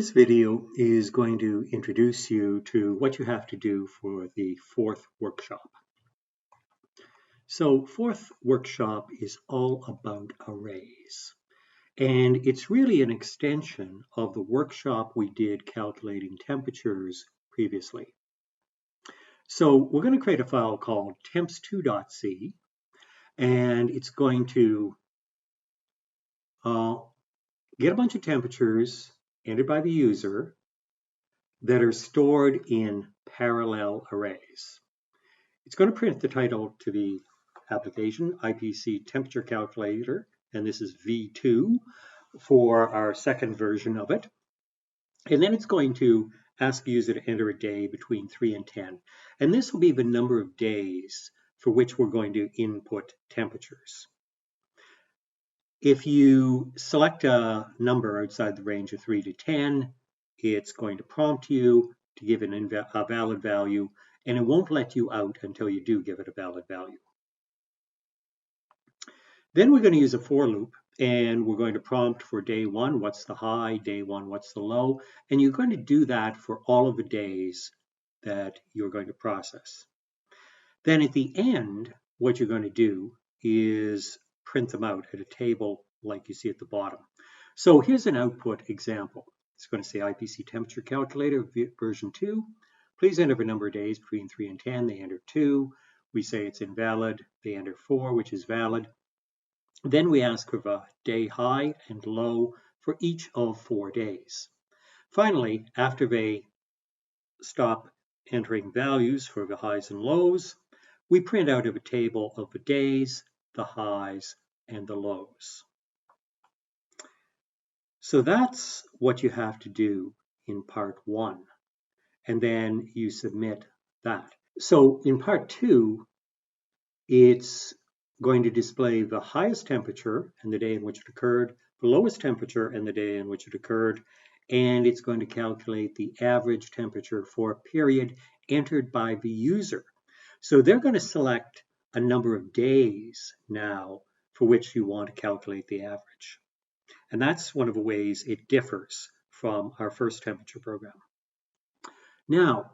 This video is going to introduce you to what you have to do for the fourth workshop. So fourth workshop is all about arrays, and it's really an extension of the workshop we did calculating temperatures previously. So we're going to create a file called temps2.c, and it's going to get a bunch of temperatures entered by the user that are stored in parallel arrays. It's going to print the title to the application, IPC temperature calculator, and this is V2 for our second version of it. And then it's going to ask the user to enter a day between 3 and 10. And this will be the number of days for which we're going to input temperatures. If you select a number outside the range of 3 to 10, it's going to prompt you to give a valid value, and it won't let you out until you do give it a valid value. Then we're going to use a for loop, and we're going to prompt for day 1, what's the high, day 1, what's the low, and you're going to do that for all of the days that you're going to process. Then at the end, what you're going to do is print them out at a table like you see at the bottom. So here's an output example. It's going to say IPC temperature calculator version 2. Please enter a number of days between 3 and 10. They enter 2. We say it's invalid. They enter 4, which is valid. Then we ask for the day high and low for each of 4 days. Finally, after they stop entering values for the highs and lows, we print out of a table of the days, the highs, and the lows. So that's what you have to do in part 1, and then you submit that. So in part 2, it's going to display the highest temperature and the day in which it occurred, the lowest temperature and the day in which it occurred, and it's going to calculate the average temperature for a period entered by the user. So they're going to select a number of days now for which you want to calculate the average. And that's one of the ways it differs from our first temperature program. Now,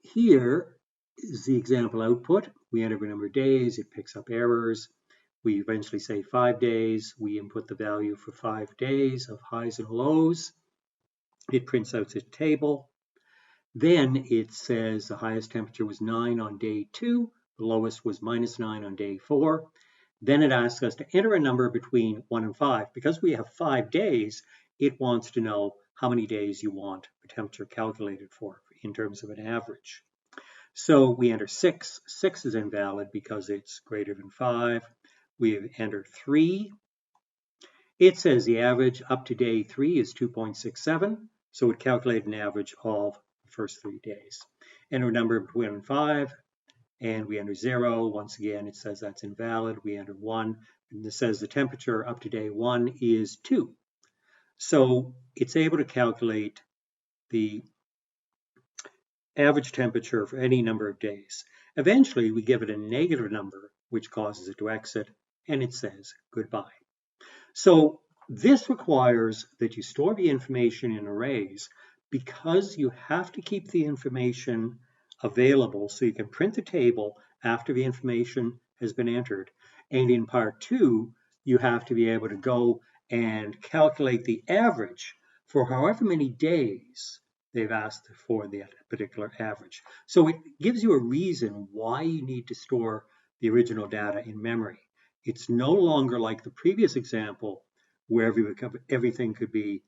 here is the example output. We enter a number of days, it picks up errors. We eventually say 5 days. We input the value for 5 days of highs and lows. It prints out the table. Then it says the highest temperature was 9 on day 2. The lowest was -9 on day 4. Then it asks us to enter a number between 1 and 5. Because we have 5 days, it wants to know how many days you want the temperature calculated for in terms of an average. So we enter 6. 6 is invalid because it's greater than 5. We enter 3. It says the average up to day 3 is 2.67. So it calculated an average of the first 3 days. Enter a number between 1 and 5. And we enter 0. Once again, it says that's invalid. We enter 1, and it says the temperature up to day 1 is 2. So it's able to calculate the average temperature for any number of days. Eventually, we give it a negative number, which causes it to exit, and it says goodbye. So this requires that you store the information in arrays because you have to keep the information available so you can print the table after the information has been entered. And in part 2, you have to be able to go and calculate the average for however many days they've asked for that particular average. So it gives you a reason why you need to store the original data in memory. It's no longer like the previous example where everything could be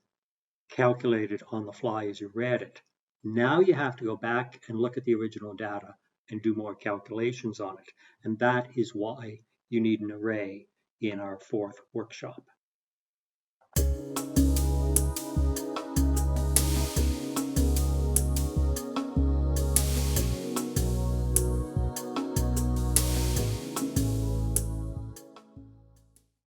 calculated on the fly as you read it. Now you have to go back and look at the original data and do more calculations on it. And that is why you need an array in our fourth workshop.